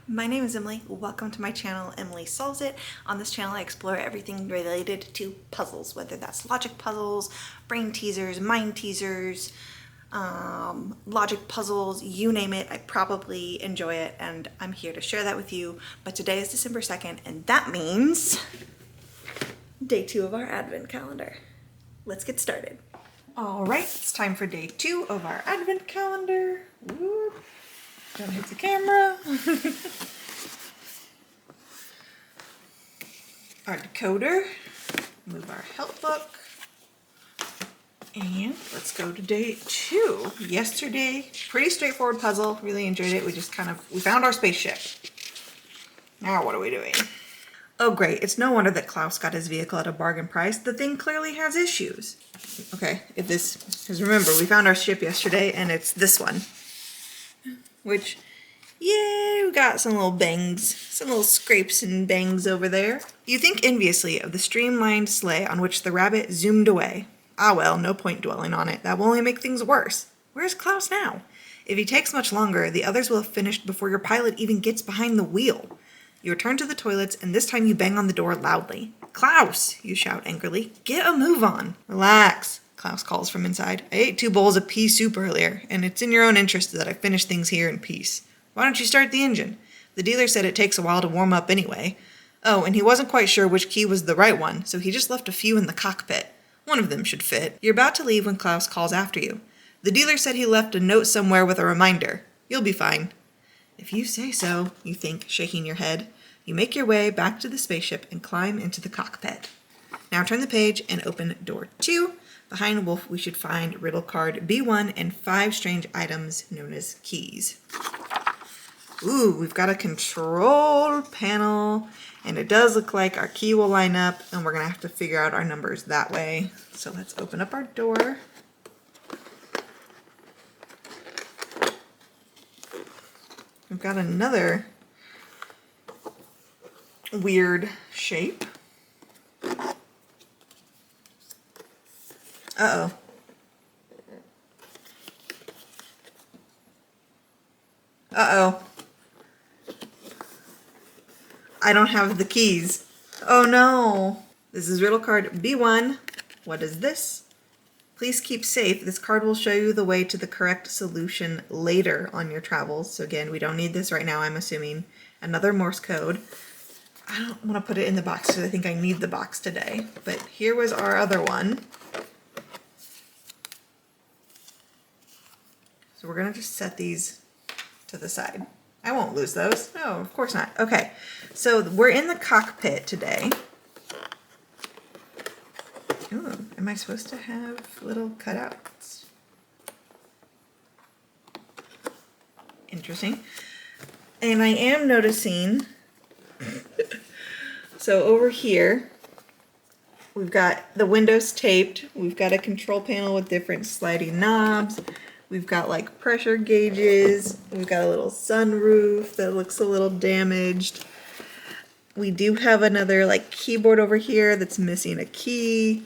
My name is Emily. Welcome to my channel, Emily Solves It. On this channel, I explore everything related to puzzles, whether that's logic puzzles, brain teasers, mind teasers, logic puzzles, you name it. I probably enjoy it, and I'm here to share that with you. But today is December 2nd, and that means day 2 of our advent calendar. Let's get started. All right, it's time for day 2 of our advent calendar. Whoop. Don't hit the camera. Our decoder, move our help book, and let's go to day 2. Yesterday, pretty straightforward puzzle, really enjoyed it. We found our spaceship. Now what are we doing? Oh great, it's no wonder that Klaus got his vehicle at a bargain price. The thing clearly has issues. Okay, because remember, we found our ship yesterday and it's this one. Which, yay, we got some little bangs, some little scrapes and bangs over there. You think enviously of the streamlined sleigh on which the rabbit zoomed away. Ah well, no point dwelling on it. That will only make things worse. Where's Klaus now? If he takes much longer, the others will have finished before your pilot even gets behind the wheel. You return to the toilets, and this time you bang on the door loudly. Klaus, you shout angrily. Get a move on. Relax, Klaus calls from inside. I ate 2 bowls of pea soup earlier, and it's in your own interest that I finish things here in peace. Why don't you start the engine? The dealer said it takes a while to warm up anyway. Oh, and he wasn't quite sure which key was the right one, so he just left a few in the cockpit. One of them should fit. You're about to leave when Klaus calls after you. The dealer said he left a note somewhere with a reminder. You'll be fine. If you say so, you think, shaking your head. You make your way back to the spaceship and climb into the cockpit. Now turn the page and open door 2. Behind Wolf, we should find riddle card B1 and 5 strange items known as keys. Ooh, we've got a control panel, and it does look like our key will line up, and we're going to have to figure out our numbers that way. So let's open up our door. We've got another weird shape. Uh-oh. Uh-oh. I don't have the keys. Oh no. This is riddle card B1. What is this? Please keep safe. This card will show you the way to the correct solution later on your travels. So again, we don't need this right now, I'm assuming. Another Morse code. I don't want to put it in the box because I think I need the box today. But here was our other one. So we're going to just set these to the side. I won't lose those. No, of course not. Okay, so we're in the cockpit today. Ooh, am I supposed to have little cutouts? Interesting. And I am noticing, so over here, we've got the windows taped. We've got a control panel with different sliding knobs. We've got like pressure gauges. We've got a little sunroof that looks a little damaged. We do have another like keyboard over here that's missing a key.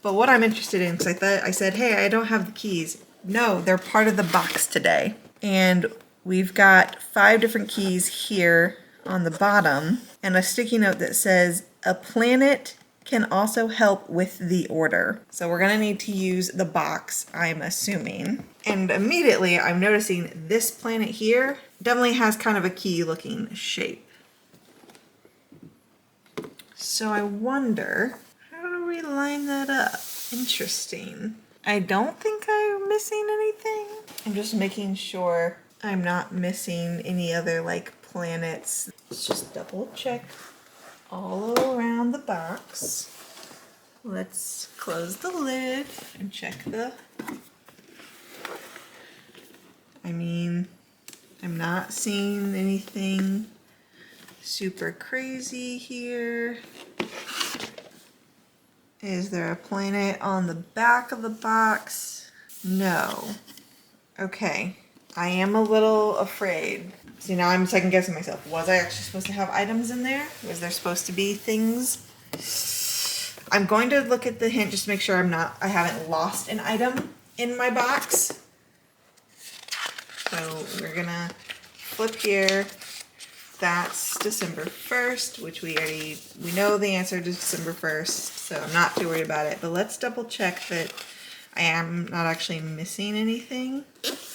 But what I'm interested in, because I said, hey, I don't have the keys. No, they're part of the box today. And we've got 5 different keys here on the bottom and a sticky note that says, a planet can also help with the order. So we're gonna need to use the box, I'm assuming. And immediately I'm noticing this planet here definitely has kind of a key looking shape. So I wonder, how do we line that up? Interesting. I don't think I'm missing anything. I'm just making sure I'm not missing any other like planets. Let's just double check all around the box. Let's close the lid and check the... I'm not seeing anything super crazy here. Is there a planet on the back of the box? No. Okay. I am a little afraid. See, now I'm second guessing myself. Was I actually supposed to have items in there? Was there supposed to be things? I'm going to look at the hint just to make sure I haven't lost an item in my box. So we're gonna flip here. that's December 1st, which we know the answer to December 1st, so I'm not too worried about it. But let's double check that I am not actually missing anything.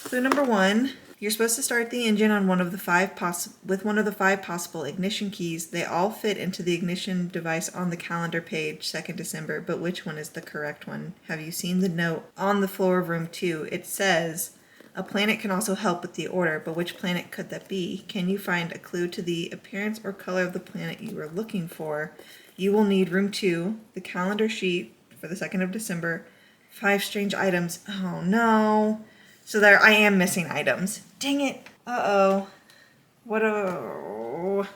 Clue number 1, you're supposed to start the engine on one of the five possible ignition keys. They all fit into the ignition device on the calendar page, 2nd December, but which one is the correct one? Have you seen the note on the floor of room 2? It says, a planet can also help with the order, but which planet could that be? Can you find a clue to the appearance or color of the planet you are looking for? You will need room 2, the calendar sheet for the 2nd of December, 5 strange items. Oh no. So there, I am missing items. Dang it. Uh-oh. What a...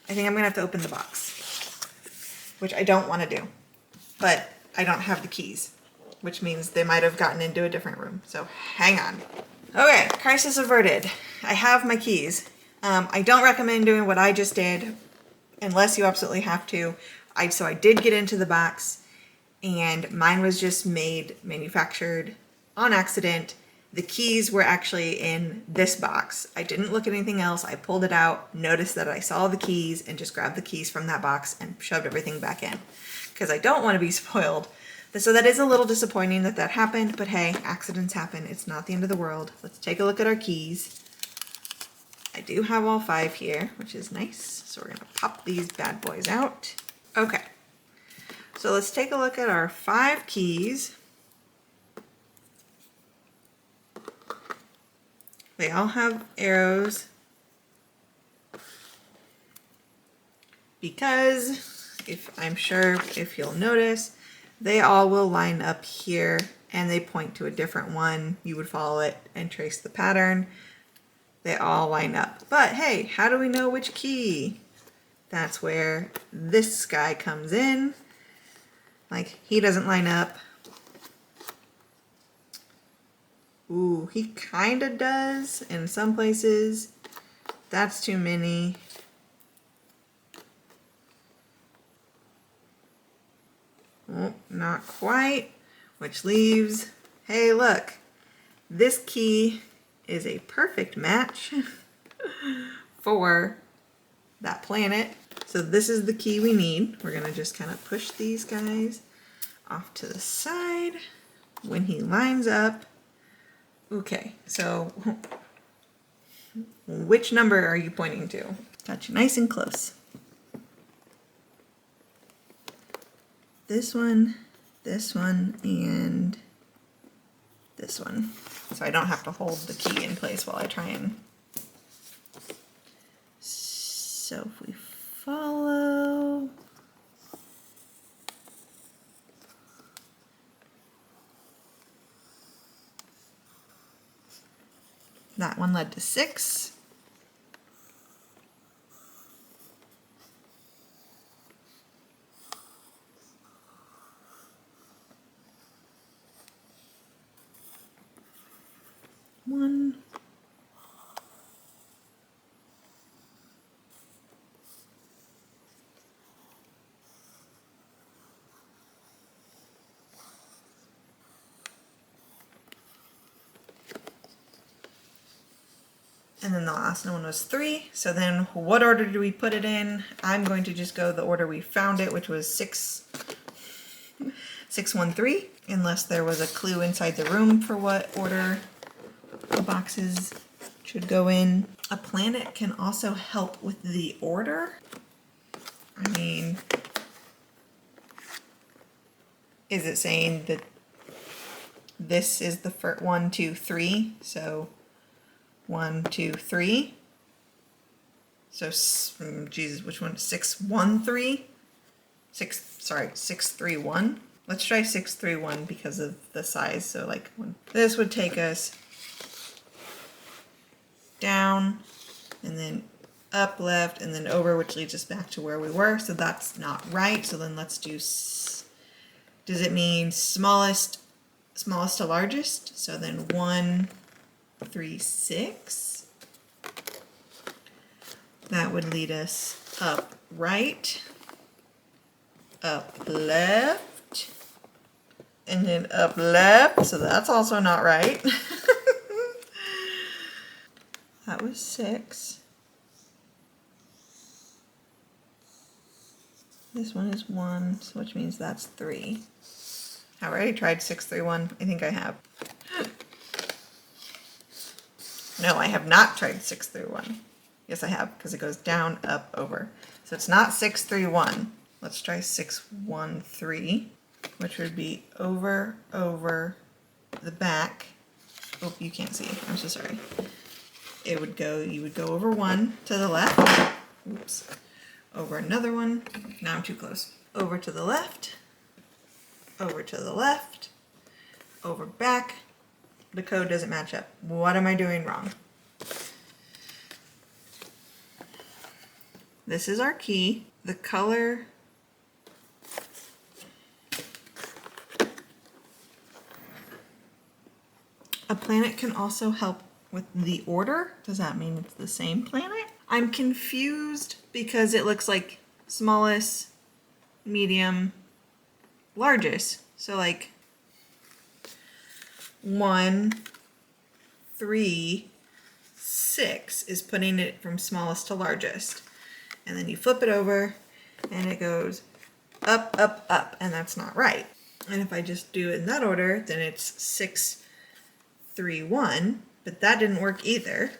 I think I'm gonna have to open the box, which I don't want to do, but I don't have the keys, which means they might have gotten into a different room. So hang on. Okay, crisis averted. I have my keys. I don't recommend doing what I just did unless you absolutely have to. So I did get into the box, and mine was just manufactured on accident. The keys were actually in this box. I didn't look at anything else. I pulled it out, noticed that I saw the keys, and just grabbed the keys from that box and shoved everything back in because I don't want to be spoiled. So that is a little disappointing that that happened, but hey, accidents happen. It's not the end of the world. Let's take a look at our keys. I do have all 5 here, which is nice. So we're gonna pop these bad boys out. Okay, so let's take a look at our 5 keys. They all have arrows because I'm sure if you'll notice, they all will line up here and they point to a different one. You would follow it and trace the pattern. They all line up. But hey, how do we know which key? That's where this guy comes in. Like, he doesn't line up. Ooh, he kind of does in some places. That's too many. Oh, not quite, which leaves, hey look, this key is a perfect match for that planet. So this is the key we need. We're gonna just kind of push these guys off to the side when he lines up. Okay, so which number are you pointing to? Got you nice and close. This one, and this one. So I don't have to hold the key in place while I try and... So if we follow... That one led to 6. One. And then the last one was 3. So then what order do we put it in? I'm going to just go the order we found it, which was 6, 6, 1, 3, unless there was a clue inside the room for what order the boxes should go in. A planet can also help with the order. I mean, is it saying that this is the first 1, 2, 3? So 1, 2, 3. So, Jesus, which one? 6, 1, 3? 6, 3, 1. Let's try 6, 3, 1 because of the size. So like this would take us down and then up, left, and then over, which leads us back to where we were. So that's not right. So then let's do, does it mean smallest to largest? So then 1, 3, 6. That would lead us up right, up left, and then up left. So that's also not right. That was 6. This one is 1, so which means that's 3. I already tried 6, 3, 1. I think I have. No, I have not tried 6, 3, 1. Yes, I have, because it goes down, up, over. So it's not 6, 3, 1. Let's try 6, 1, 3, which would be over, over the back. Oh, you can't see. I'm so sorry. It would go, you would go over 1 to the left. Oops. Over another one. Now I'm too close. Over to the left. Over to the left. Over back. The code doesn't match up. What am I doing wrong? This is our key. The color a planet can also help with the order. Does that mean it's the same planet? I'm confused because it looks like smallest, medium, largest. So like 1, 3, 6 is putting it from smallest to largest. And then you flip it over and it goes up, up, up, and that's not right. And if I just do it in that order, then it's 6, 3, 1, but that didn't work either.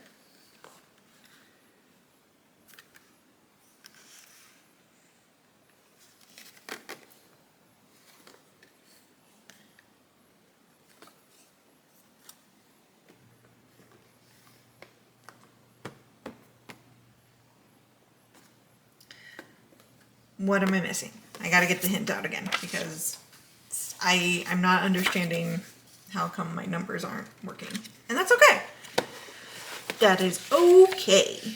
What am I missing? I gotta get the hint out again because I'm not understanding how come my numbers aren't working. And that's okay. That is okay.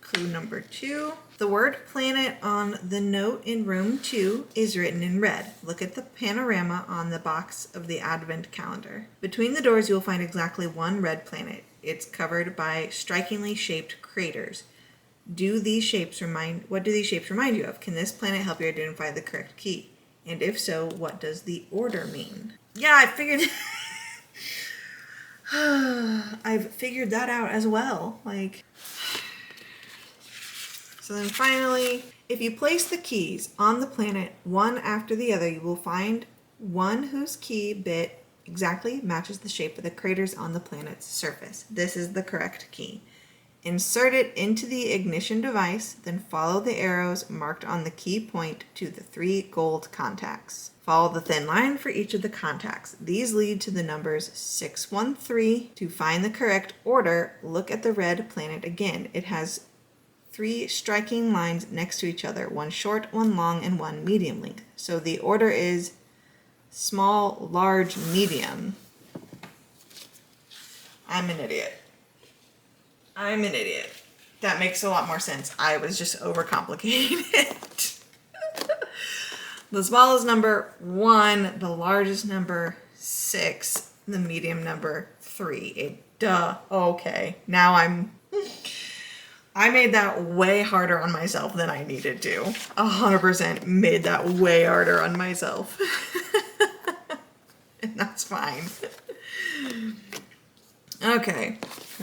Clue number 2. The word planet on the note in room 2 is written in red. Look at the panorama on the box of the advent calendar. Between the doors, you'll find exactly one red planet. It's covered by strikingly shaped craters. What do these shapes remind you of? Can this planet help you identify the correct key? And if so, what does the order mean? Yeah, I figured I've figured that out as well. Like, so then finally, if you place the keys on the planet one after the other, you will find one whose key bit exactly matches the shape of the craters on the planet's surface. This is the correct key. Insert it into the ignition device, then follow the arrows marked on the key point to the 3 gold contacts. Follow the thin line for each of the contacts. These lead to the numbers 613. To find the correct order, look at the red planet again. It has 3 striking lines next to each other, one short, one long, and one medium length. So the order is small, large, medium. I'm an idiot. That makes a lot more sense. I was just overcomplicating it. The smallest number 1, the largest number 6, the medium number 3. Duh. Okay. Now I made that way harder on myself than I needed to. 100% made that way harder on myself. And that's fine. Okay.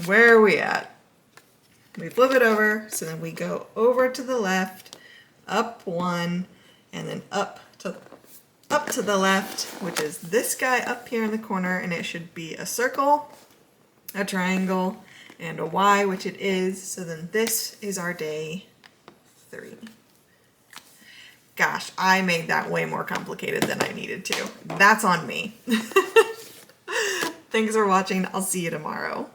Where are we at? We flip it over, so then we go over to the left, up 1, and then up to the left, which is this guy up here in the corner, and it should be a circle, a triangle, and a Y, which it is. So then this is our day 3. Gosh, I made that way more complicated than I needed to. That's on me. Thanks for watching. I'll see you tomorrow.